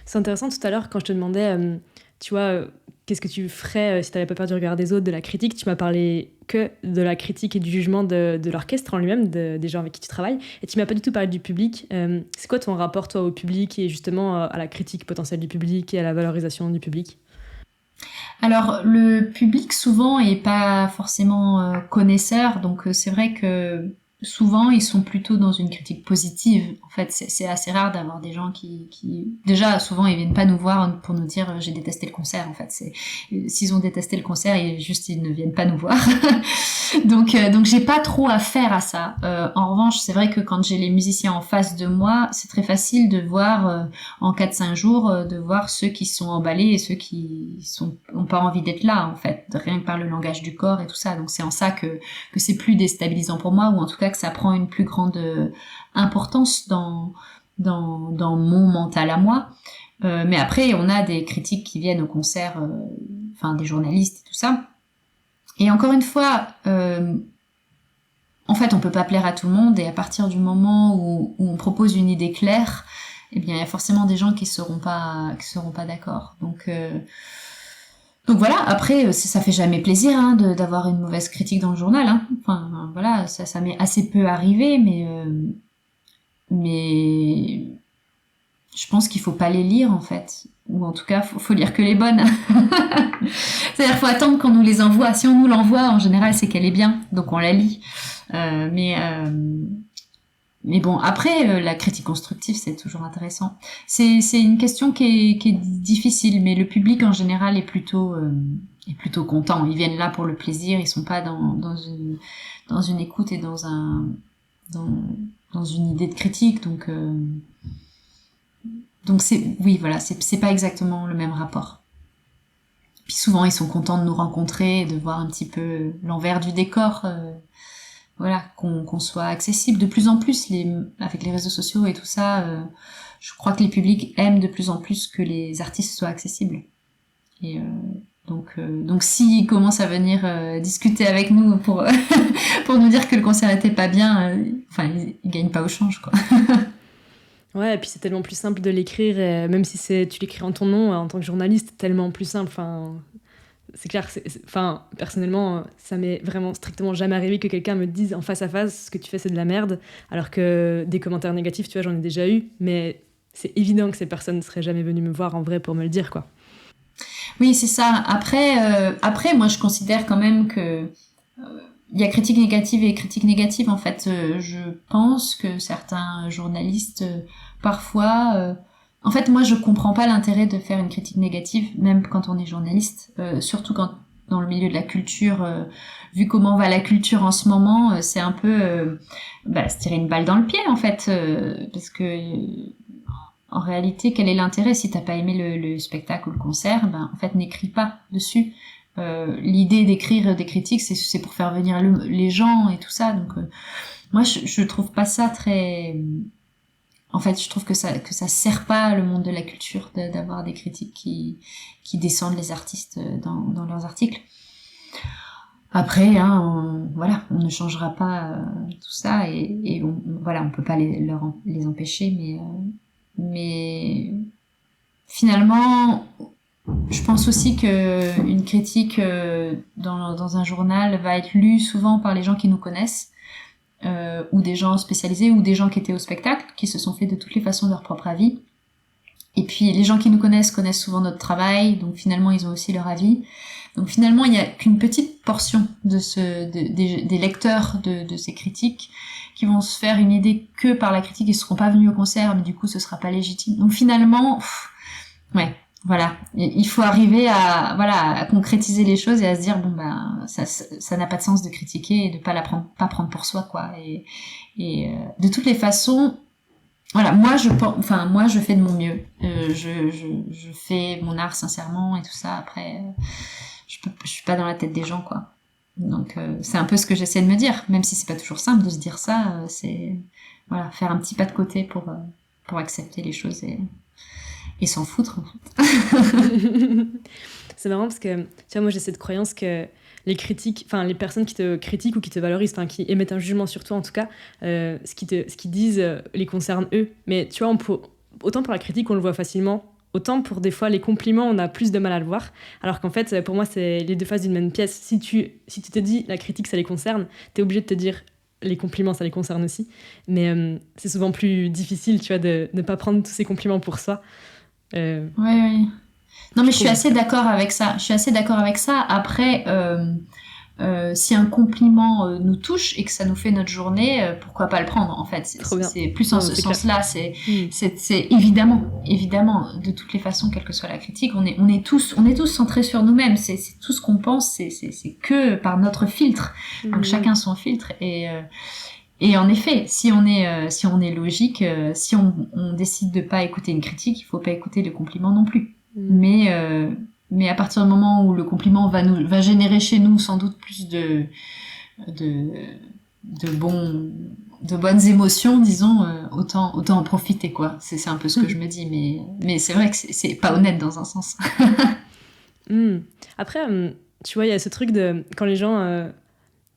C'est intéressant, tout à l'heure quand je te demandais tu vois, qu'est-ce que tu ferais si t'avais pas peur du regard des autres, de la critique, tu m'as parlé que de la critique et du jugement de l'orchestre en lui-même, des gens avec qui tu travailles, et tu m'as pas du tout parlé du public. C'est quoi ton rapport toi au public et justement à la critique potentielle du public et à la valorisation du public? Alors le public souvent est pas forcément connaisseur, donc c'est vrai que souvent ils sont plutôt dans une critique positive. En fait, c'est assez rare d'avoir des gens qui déjà souvent ils viennent pas nous voir pour nous dire j'ai détesté le concert. En fait, s'ils ont détesté le concert, ils ne viennent pas nous voir. donc j'ai pas trop à faire à ça. En revanche, c'est vrai que quand j'ai les musiciens en face de moi, c'est très facile de voir en 4-5 jours, de voir ceux qui sont emballés et ceux qui ont pas envie d'être là, en fait, rien que par le langage du corps et tout ça. Donc c'est en ça que c'est plus déstabilisant pour moi, ou en tout cas que ça prend une plus grande importance dans dans mon mental à moi. Mais après, on a des critiques qui viennent au concert, enfin des journalistes et tout ça. Et encore une fois, en fait, on peut pas plaire à tout le monde, et à partir du moment où on propose une idée claire, eh bien, il y a forcément des gens qui seront pas d'accord. Donc voilà. Après, ça fait jamais plaisir d'avoir une mauvaise critique dans le journal. Hein. Enfin voilà, ça m'est assez peu arrivé, mais je pense qu'il faut pas les lire en fait, ou en tout cas faut lire que les bonnes. C'est-à-dire faut attendre qu'on nous les envoie. Si on nous l'envoie, en général c'est qu'elle est bien, donc on la lit. Mais bon, après la critique constructive c'est toujours intéressant. C'est une question qui est difficile, mais le public en général est plutôt content. Ils viennent là pour le plaisir, ils sont pas dans une écoute et dans une idée de critique, donc oui, voilà, c'est pas exactement le même rapport. Puis souvent ils sont contents de nous rencontrer, de voir un petit peu l'envers du décor, voilà, qu'on soit accessible de plus en plus avec les réseaux sociaux et tout ça. Je crois que les publics aiment de plus en plus que les artistes soient accessibles. Et donc s'ils commencent à venir discuter avec nous pour pour nous dire que le concert était pas bien, enfin ils gagnent pas au change, quoi. Ouais, et puis c'est tellement plus simple de l'écrire, même si tu l'écris en ton nom, en tant que journaliste, tellement plus simple. Enfin, c'est clair, personnellement, ça m'est vraiment strictement jamais arrivé que quelqu'un me dise en face à face ce que tu fais c'est de la merde, alors que des commentaires négatifs, tu vois, j'en ai déjà eu, mais c'est évident que ces personnes ne seraient jamais venues me voir en vrai pour me le dire, quoi. Oui, c'est ça. Après, moi, je considère quand même que il y a critique négative et critique négative. En fait, je pense que certains journalistes, parfois, en fait, moi, je comprends pas l'intérêt de faire une critique négative, même quand on est journaliste, surtout quand dans le milieu de la culture, vu comment va la culture en ce moment, c'est un peu se tirer une balle dans le pied, en fait, parce que en réalité, quel est l'intérêt si t'as pas aimé le spectacle ou le concert? Ben, en fait, n'écris pas dessus. L'idée d'écrire des critiques, c'est pour faire venir les gens et tout ça. Donc, moi, je trouve pas ça très. En fait, je trouve que ça sert pas le monde de la culture d'avoir des critiques qui descendent les artistes dans leurs articles. Après, voilà, on ne changera pas tout ça et voilà, on peut pas les empêcher, mais finalement, je pense aussi que une critique dans un journal va être lue souvent par les gens qui nous connaissent, ou des gens spécialisés, ou des gens qui étaient au spectacle, qui se sont fait de toutes les façons leur propre avis. Et puis les gens qui nous connaissent souvent notre travail, donc finalement ils ont aussi leur avis. Donc finalement il n'y a qu'une petite portion des lecteurs de ces critiques qui vont se faire une idée que par la critique, ils seront pas venus au concert, mais du coup ce sera pas légitime. Donc finalement, ouais, voilà, il faut arriver à concrétiser les choses et à se dire ça n'a pas de sens de critiquer et de pas prendre pour soi, quoi. Et de toutes les façons, voilà, moi je fais de mon mieux. Je fais mon art sincèrement et tout ça. Après, je suis pas dans la tête des gens, quoi. Donc c'est un peu ce que j'essaie de me dire, même si c'est pas toujours simple de se dire ça. C'est voilà, faire un petit pas de côté pour accepter les choses et s'en foutre, en fait. C'est marrant parce que tu vois, moi j'ai cette croyance que les personnes qui te critiquent ou qui te valorisent, qui émettent un jugement sur toi en tout cas, ce qu'ils disent les concerne eux. Mais tu vois, autant pour la critique on le voit facilement, autant pour des fois les compliments on a plus de mal à le voir. Alors qu'en fait pour moi c'est les deux faces d'une même pièce. Si tu te dis la critique ça les concerne, t'es obligé de te dire les compliments ça les concerne aussi. Mais c'est souvent plus difficile, tu vois, de ne pas prendre tous ces compliments pour soi. Oui. Non, mais je suis assez d'accord avec ça. Après, si un compliment nous touche et que ça nous fait notre journée, pourquoi pas le prendre, en fait. C'est plus en ce sens-là. C'est évidemment, de toutes les façons, quelle que soit la critique, on est tous centrés sur nous-mêmes. C'est tout ce qu'on pense, c'est que par notre filtre. Donc chacun son filtre et en effet, si on est logique, si on décide de pas écouter une critique, il faut pas écouter le compliment non plus. Mais à partir du moment où le compliment va générer chez nous sans doute plus de bonnes émotions, disons, autant en profiter, quoi. C'est un peu ce que je me dis, mais c'est vrai que c'est pas honnête dans un sens. Après, tu vois, il y a ce truc de quand les gens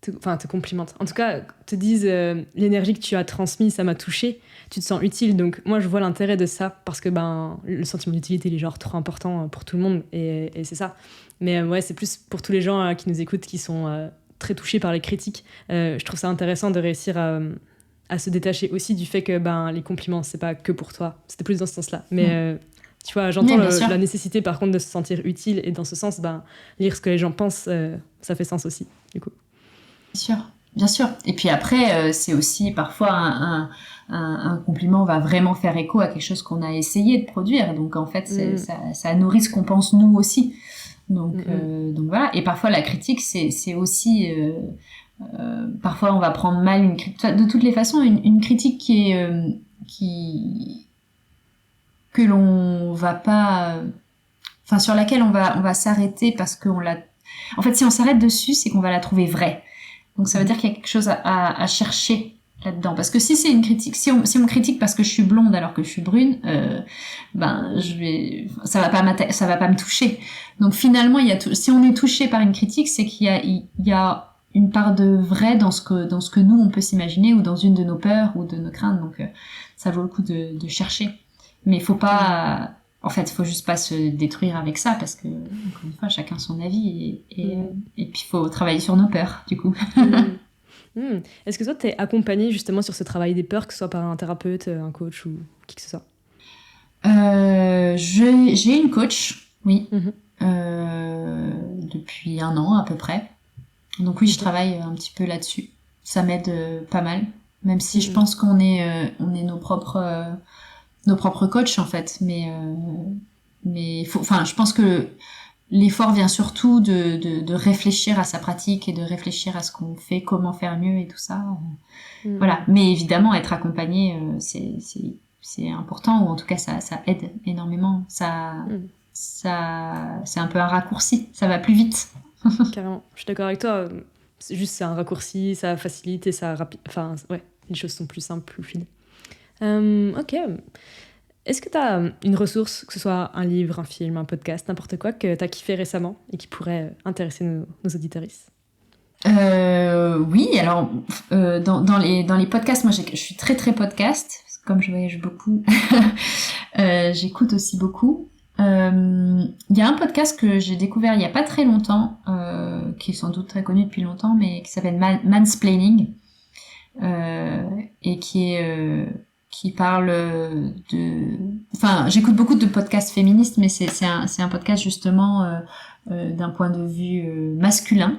te complimentent, en tout cas te disent l'énergie que tu as transmise, ça m'a touché, tu te sens utile. Donc moi, je vois l'intérêt de ça parce que le sentiment d'utilité, il est genre trop important pour tout le monde et c'est ça. Mais ouais, c'est plus pour tous les gens qui nous écoutent, qui sont très touchés par les critiques. Je trouve ça intéressant de réussir à se détacher aussi du fait que les compliments, c'est pas que pour toi. C'était plus dans ce sens-là. Mais tu vois, j'entends la nécessité par contre de se sentir utile, et dans ce sens, lire ce que les gens pensent, ça fait sens aussi, du coup. Bien sûr. Et puis après, c'est aussi parfois un compliment va vraiment faire écho à quelque chose qu'on a essayé de produire. Donc en fait, ça nourrit ce qu'on pense nous aussi. Donc voilà. Et parfois la critique, c'est aussi parfois on va prendre mal une critique. De toutes les façons, une critique que l'on va pas, enfin sur laquelle on va s'arrêter parce qu'on l'a. En fait, si on s'arrête dessus, c'est qu'on va la trouver vraie. Donc ça veut dire qu'il y a quelque chose à chercher là-dedans. Parce que si c'est une critique, si on me critique parce que je suis blonde alors que je suis brune, ça va pas me toucher. Donc finalement, si on est touché par une critique, c'est qu'il y a une part de vrai dans ce que nous on peut s'imaginer, ou dans une de nos peurs ou de nos craintes. Donc ça vaut le coup de chercher. Mais il faut pas. En fait, il faut juste pas se détruire avec ça, parce que, encore une fois, chacun son avis, et puis il faut travailler sur nos peurs, du coup. Est-ce que toi, t'es accompagnée justement sur ce travail des peurs, que ce soit par un thérapeute, un coach ou qui que ce soit? J'ai une coach, oui, depuis 1 an à peu près. Donc oui, je travaille un petit peu là-dessus. Ça m'aide pas mal, même si je pense qu'on est nos propres coachs en fait, mais je pense que l'effort vient surtout de réfléchir à sa pratique et de réfléchir à ce qu'on fait, comment faire mieux et tout ça. Voilà. Mais évidemment, être accompagné, c'est important, ou en tout cas ça aide énormément. Ça c'est un peu un raccourci, ça va plus vite. Carrément, je suis d'accord avec toi. C'est un raccourci, ça facilite et ça rapide. Enfin ouais, les choses sont plus simples, plus fluides. Ok. Est-ce que tu as une ressource, que ce soit un livre, un film, un podcast, n'importe quoi, que tu as kiffé récemment et qui pourrait intéresser nos auditeuristes? Oui, alors dans les podcasts, moi je suis très très podcast, comme je voyage beaucoup. J'écoute aussi beaucoup. Il y a un podcast que j'ai découvert il y a pas très longtemps, qui est sans doute très connu depuis longtemps, mais qui s'appelle Mansplaining, et qui parle j'écoute beaucoup de podcasts féministes, mais c'est un podcast justement d'un point de vue masculin,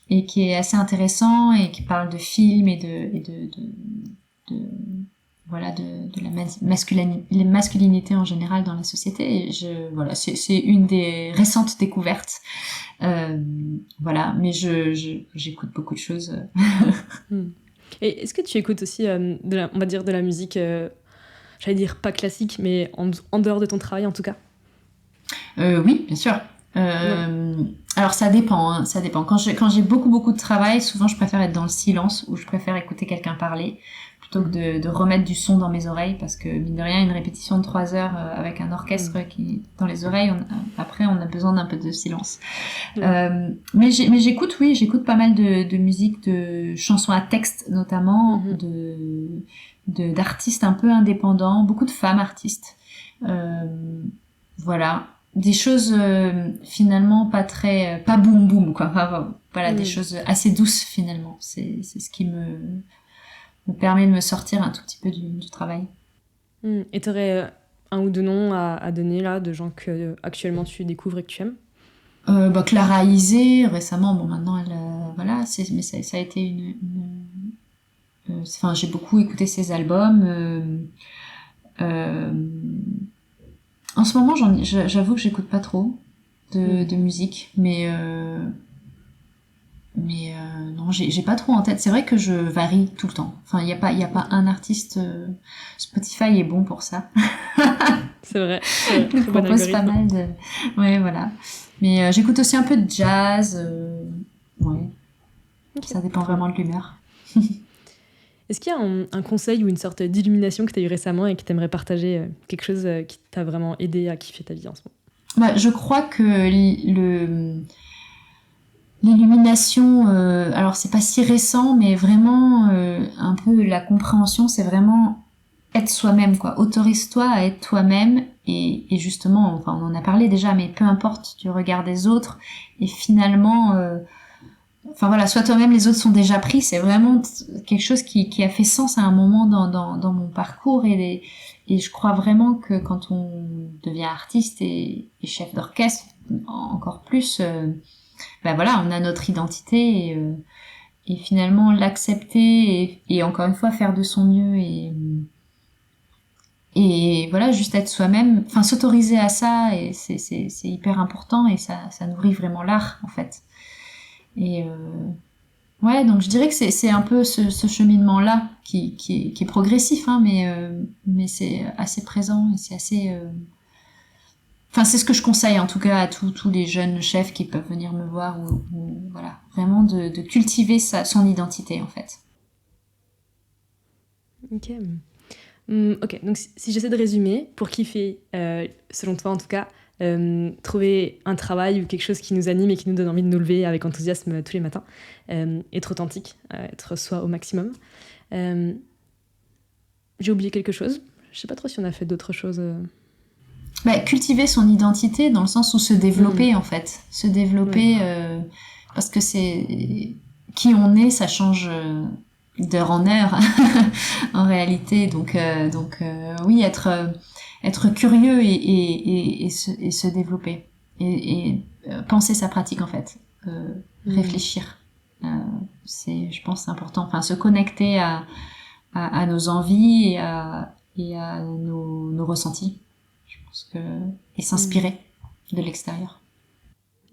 et qui est assez intéressant, et qui parle de films et de la masculinité en général dans la société. Et c'est une des récentes découvertes. Mais j'écoute beaucoup de choses. Et est-ce que tu écoutes aussi on va dire de la musique, j'allais dire pas classique, mais en dehors de ton travail en tout cas? Oui, bien sûr. Alors ça dépend. Quand j'ai beaucoup de travail, souvent je préfère être dans le silence, ou je préfère écouter quelqu'un parler plutôt que de remettre du son dans mes oreilles, parce que mine de rien, une répétition de 3 heures avec un orchestre qui dans les oreilles, après on a besoin d'un peu de silence. Mais j'écoute pas mal de musique, de chansons à texte notamment, d'artistes un peu indépendants, beaucoup de femmes artistes. Voilà. Des choses finalement pas boum boum, quoi. Des choses assez douces finalement. C'est ce qui me permet de me sortir un tout petit peu du travail. Et t'aurais un ou deux noms à donner là, de gens que actuellement tu découvres et que tu aimes? Clara Isé, récemment, maintenant elle mais ça a été j'ai beaucoup écouté ses albums. En ce moment, j'avoue que j'écoute pas trop de musique, mais non, j'ai pas trop en tête. C'est vrai que je varie tout le temps. Enfin, il y a pas un artiste. Spotify est bon pour ça. C'est vrai. Il propose pas mal de. Ouais, voilà. Mais j'écoute aussi un peu de jazz. Ouais. Okay. Ça dépend vraiment de l'humeur. Est-ce qu'il y a un conseil ou une sorte d'illumination que tu as eu récemment et que tu aimerais partager, quelque chose qui t'a vraiment aidé à kiffer ta vie en ce moment? Je crois que l'illumination, alors c'est pas si récent, mais vraiment un peu la compréhension, c'est vraiment être soi-même, quoi. Autorise-toi à être toi-même et justement, enfin on en a parlé déjà, mais peu importe du regard des autres et finalement, enfin voilà, sois toi-même, les autres sont déjà pris. C'est vraiment quelque chose qui a fait sens à un moment dans mon parcours et je crois vraiment que quand on devient artiste et chef d'orchestre, encore plus, voilà, on a notre identité et finalement l'accepter et encore une fois faire de son mieux et voilà, juste être soi-même, enfin s'autoriser à ça et c'est hyper important et ça nourrit vraiment l'art en fait. Et ouais, donc je dirais que c'est un peu ce cheminement-là qui est progressif, hein, mais c'est assez présent et c'est assez. Enfin, c'est ce que je conseille en tout cas à tous les jeunes chefs qui peuvent venir me voir ou voilà, vraiment de cultiver son identité en fait. Ok. Ok, donc si j'essaie de résumer, pour kiffer, selon toi en tout cas, trouver un travail ou quelque chose qui nous anime et qui nous donne envie de nous lever avec enthousiasme tous les matins, être authentique, être soi au maximum. J'ai oublié quelque chose. Je sais pas trop si on a fait d'autres choses. Cultiver son identité dans le sens où se développer en fait, se développer parce que c'est qui on est, ça change d'heure en heure en réalité. Donc oui, être curieux et se développer et penser sa pratique en fait, réfléchir. C'est, je pense, important. Enfin, se connecter à nos envies et à nos ressentis. Je pense que et s'inspirer de l'extérieur.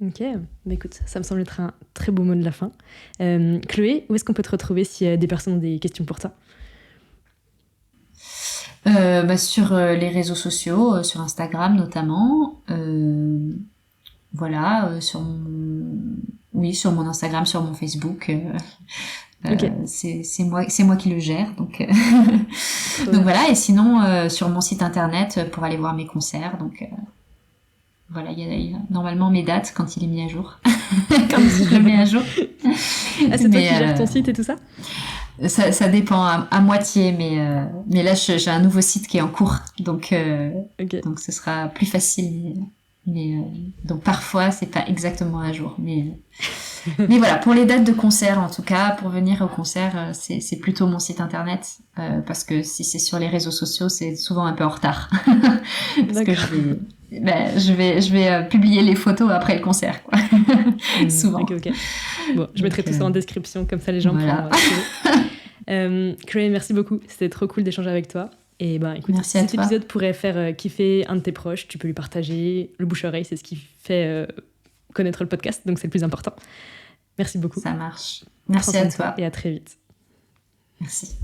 Ok, bah écoute, ça me semble être un très beau mot de la fin. Chloé, où est-ce qu'on peut te retrouver si des personnes ont des questions pour toi? Sur les réseaux sociaux, sur Instagram notamment. Voilà, sur mon Instagram, sur mon Facebook. Okay. C'est moi qui le gère, donc donc voilà. Et sinon sur mon site internet pour aller voir mes concerts. Donc voilà, il y a normalement mes dates quand il est mis à jour, quand je le mets à jour. Ah, c'est toi qui gères ton site et tout ça? Ça dépend à moitié, mais là j'ai un nouveau site qui est en cours, donc donc ce sera plus facile. Donc parfois c'est pas exactement à jour, mais voilà, pour les dates de concert en tout cas, pour venir au concert, c'est plutôt mon site internet parce que si c'est sur les réseaux sociaux, c'est souvent un peu en retard parce que je vais publier les photos après le concert, quoi. Souvent. Ok. Bon, je mettrai tout ça en description, comme ça les gens pourront Chloé, merci beaucoup, c'était trop cool d'échanger avec toi. Et ben écoute, si cet épisode pourrait faire kiffer un de tes proches, tu peux lui partager. Le bouche-oreille, c'est ce qui fait connaître le podcast, donc c'est le plus important. Merci beaucoup. Ça marche. Merci à toi. Et à très vite. Merci.